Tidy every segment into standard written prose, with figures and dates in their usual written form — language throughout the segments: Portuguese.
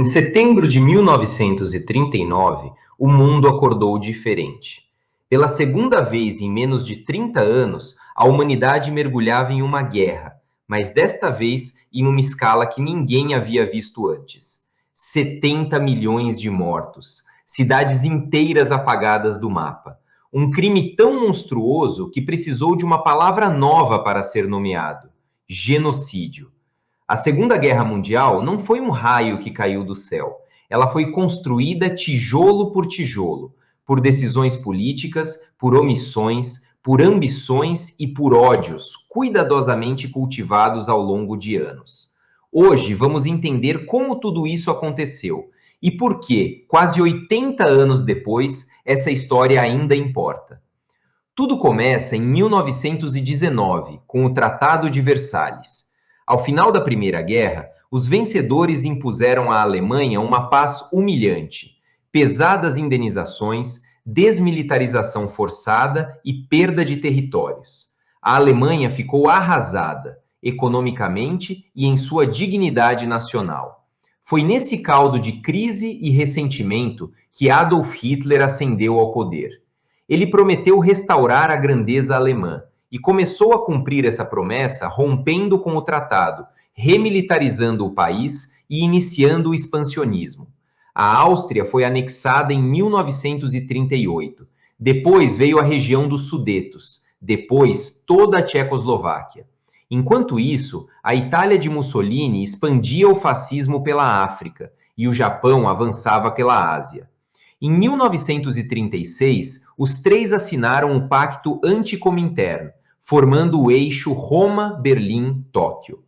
Em setembro de 1939, o mundo acordou diferente. Pela segunda vez em menos de 30 anos, a humanidade mergulhava em uma guerra, mas desta vez em uma escala que ninguém havia visto antes. 70 milhões de mortos, cidades inteiras apagadas do mapa. Um crime tão monstruoso que precisou de uma palavra nova para ser nomeado: genocídio. A Segunda Guerra Mundial não foi um raio que caiu do céu. Ela foi construída tijolo por decisões políticas, por omissões, por ambições e por ódios cuidadosamente cultivados ao longo de anos. Hoje vamos entender como tudo isso aconteceu e por que, quase 80 anos depois, essa história ainda importa. Tudo começa em 1919, com o Tratado de Versalhes. Ao final da Primeira Guerra, os vencedores impuseram à Alemanha uma paz humilhante, pesadas indenizações, desmilitarização forçada e perda de territórios. A Alemanha ficou arrasada, economicamente e em sua dignidade nacional. Foi nesse caldo de crise e ressentimento que Adolf Hitler ascendeu ao poder. Ele prometeu restaurar a grandeza alemã e começou a cumprir essa promessa rompendo com o tratado, remilitarizando o país e iniciando o expansionismo. A Áustria foi anexada em 1938. Depois veio a região dos Sudetos. Depois, toda a Tchecoslováquia. Enquanto isso, a Itália de Mussolini expandia o fascismo pela África e o Japão avançava pela Ásia. Em 1936, os três assinaram o Pacto Anticomintern, formando o eixo Roma-Berlim-Tóquio.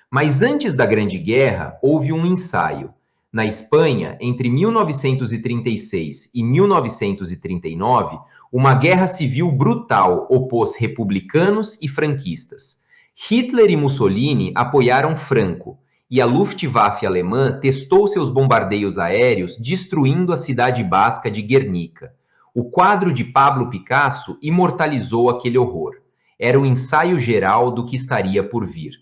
Mas antes da Grande Guerra, houve um ensaio. Na Espanha, entre 1936 e 1939, uma guerra civil brutal opôs republicanos e franquistas. Hitler e Mussolini apoiaram Franco, e a Luftwaffe alemã testou seus bombardeios aéreos destruindo a cidade basca de Guernica. O quadro de Pablo Picasso imortalizou aquele horror. Era o ensaio geral do que estaria por vir.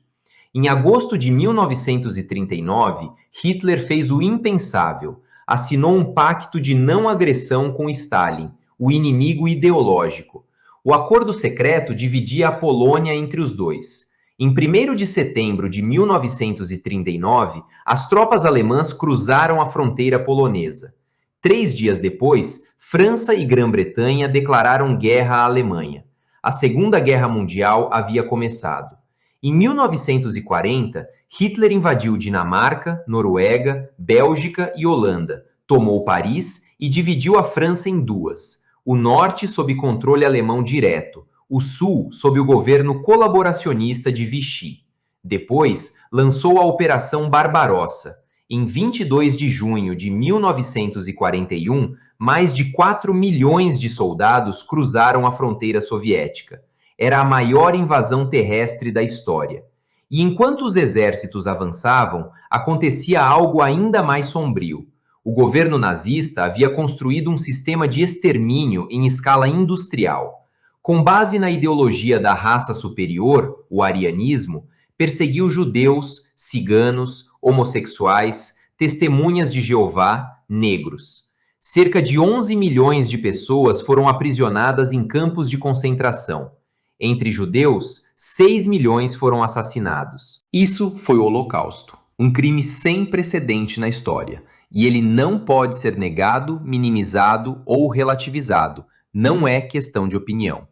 Em agosto de 1939, Hitler fez o impensável. Assinou um pacto de não agressão com Stalin, o inimigo ideológico. O acordo secreto dividia a Polônia entre os dois. Em 1º de setembro de 1939, as tropas alemãs cruzaram a fronteira polonesa. 3 dias depois, França e Grã-Bretanha declararam guerra à Alemanha. A Segunda Guerra Mundial havia começado. Em 1940, Hitler invadiu Dinamarca, Noruega, Bélgica e Holanda, tomou Paris e dividiu a França em duas: o norte sob controle alemão direto, o sul sob o governo colaboracionista de Vichy. Depois, lançou a Operação Barbarossa. Em 22 de junho de 1941, mais de 4 milhões de soldados cruzaram a fronteira soviética. Era a maior invasão terrestre da história. E enquanto os exércitos avançavam, acontecia algo ainda mais sombrio. O governo nazista havia construído um sistema de extermínio em escala industrial. Com base na ideologia da raça superior, o arianismo, perseguiu judeus, ciganos, homossexuais, testemunhas de Jeová, negros. Cerca de 11 milhões de pessoas foram aprisionadas em campos de concentração. Entre judeus, 6 milhões foram assassinados. Isso foi o Holocausto, um crime sem precedente na história, e ele não pode ser negado, minimizado ou relativizado. Não é questão de opinião.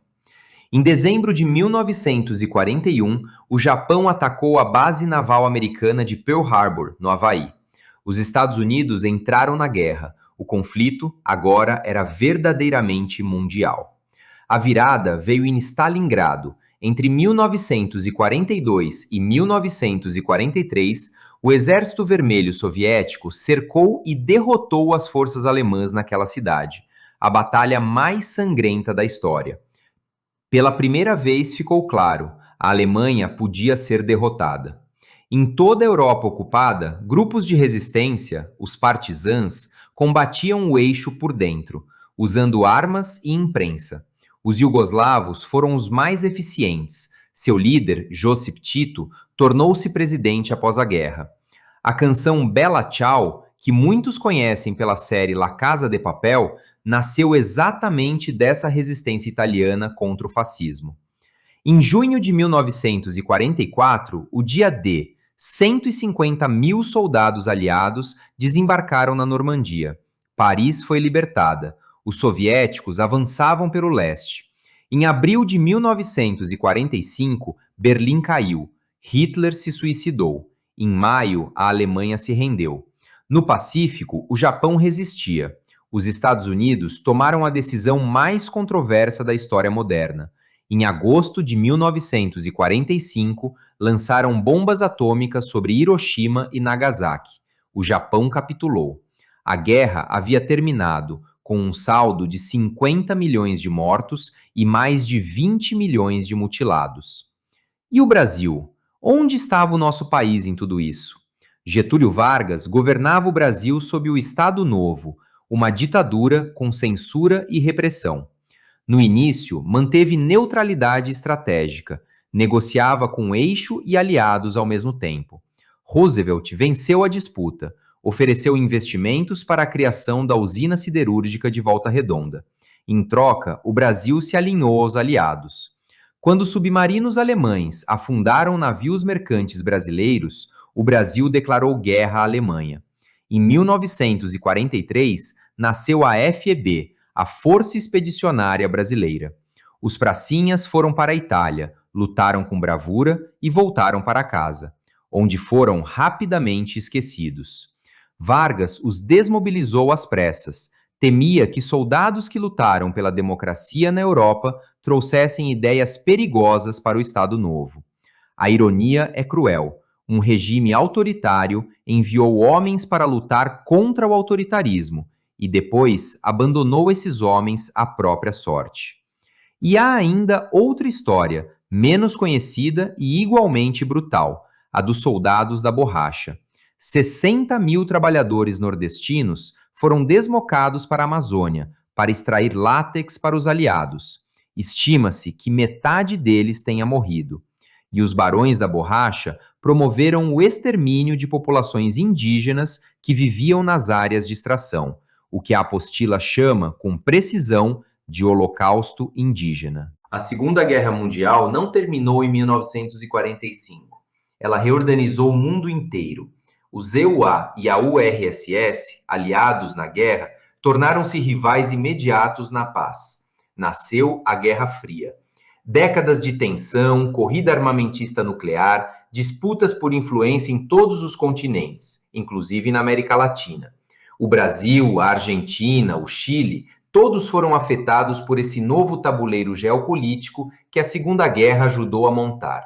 Em dezembro de 1941, o Japão atacou a base naval americana de Pearl Harbor, no Havaí. Os Estados Unidos entraram na guerra. O conflito agora era verdadeiramente mundial. A virada veio em Stalingrado. Entre 1942 e 1943, o Exército Vermelho Soviético cercou e derrotou as forças alemãs naquela cidade, a batalha mais sangrenta da história. Pela primeira vez ficou claro, a Alemanha podia ser derrotada. Em toda a Europa ocupada, grupos de resistência, os partisãs, combatiam o eixo por dentro, usando armas e imprensa. Os iugoslavos foram os mais eficientes. Seu líder, Josip Tito, tornou-se presidente após a guerra. A canção Bela Tchau, que muitos conhecem pela série La Casa de Papel, nasceu exatamente dessa resistência italiana contra o fascismo. Em junho de 1944, o dia D, 150 mil soldados aliados desembarcaram na Normandia. Paris foi libertada. Os soviéticos avançavam pelo leste. Em abril de 1945, Berlim caiu. Hitler se suicidou. Em maio, a Alemanha se rendeu. No Pacífico, o Japão resistia. Os Estados Unidos tomaram a decisão mais controversa da história moderna. Em agosto de 1945, lançaram bombas atômicas sobre Hiroshima e Nagasaki. O Japão capitulou. A guerra havia terminado, com um saldo de 50 milhões de mortos e mais de 20 milhões de mutilados. E o Brasil? Onde estava o nosso país em tudo isso? Getúlio Vargas governava o Brasil sob o Estado Novo, uma ditadura com censura e repressão. No início, manteve neutralidade estratégica, negociava com o eixo e aliados ao mesmo tempo. Roosevelt venceu a disputa, ofereceu investimentos para a criação da usina siderúrgica de Volta Redonda. Em troca, o Brasil se alinhou aos aliados. Quando submarinos alemães afundaram navios mercantes brasileiros, o Brasil declarou guerra à Alemanha. Em 1943, nasceu a FEB, a Força Expedicionária Brasileira. Os pracinhas foram para a Itália, lutaram com bravura e voltaram para casa, onde foram rapidamente esquecidos. Vargas os desmobilizou às pressas. Temia que soldados que lutaram pela democracia na Europa trouxessem ideias perigosas para o Estado Novo. A ironia é cruel. Um regime autoritário enviou homens para lutar contra o autoritarismo e depois abandonou esses homens à própria sorte. E há ainda outra história, menos conhecida e igualmente brutal, a dos soldados da borracha. 60 mil trabalhadores nordestinos foram deslocados para a Amazônia para extrair látex para os aliados. Estima-se que metade deles tenha morrido. E os barões da borracha promoveram o extermínio de populações indígenas que viviam nas áreas de extração, o que a apostila chama, com precisão, de Holocausto Indígena. A Segunda Guerra Mundial não terminou em 1945. Ela reorganizou o mundo inteiro. Os EUA e a URSS, aliados na guerra, tornaram-se rivais imediatos na paz. Nasceu a Guerra Fria. Décadas de tensão, corrida armamentista nuclear, disputas por influência em todos os continentes, inclusive na América Latina. O Brasil, a Argentina, o Chile, todos foram afetados por esse novo tabuleiro geopolítico que a Segunda Guerra ajudou a montar.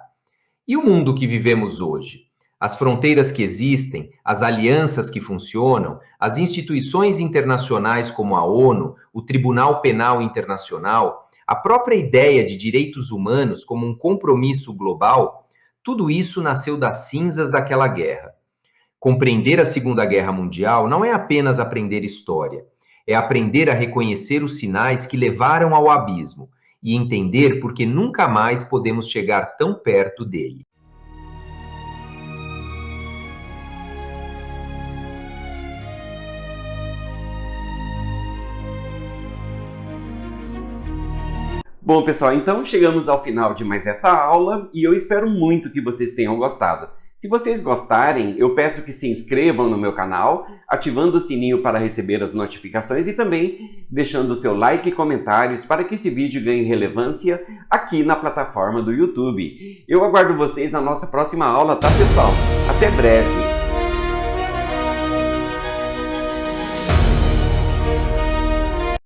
E o mundo que vivemos hoje? As fronteiras que existem, as alianças que funcionam, as instituições internacionais como a ONU, o Tribunal Penal Internacional, a própria ideia de direitos humanos como um compromisso global, tudo isso nasceu das cinzas daquela guerra. Compreender a Segunda Guerra Mundial não é apenas aprender história, é aprender a reconhecer os sinais que levaram ao abismo e entender por que nunca mais podemos chegar tão perto dele. Bom, pessoal, então chegamos ao final de mais essa aula e eu espero muito que vocês tenham gostado. Se vocês gostarem, eu peço que se inscrevam no meu canal, ativando o sininho para receber as notificações e também deixando o seu like e comentários para que esse vídeo ganhe relevância aqui na plataforma do YouTube. Eu aguardo vocês na nossa próxima aula, tá, pessoal? Até breve!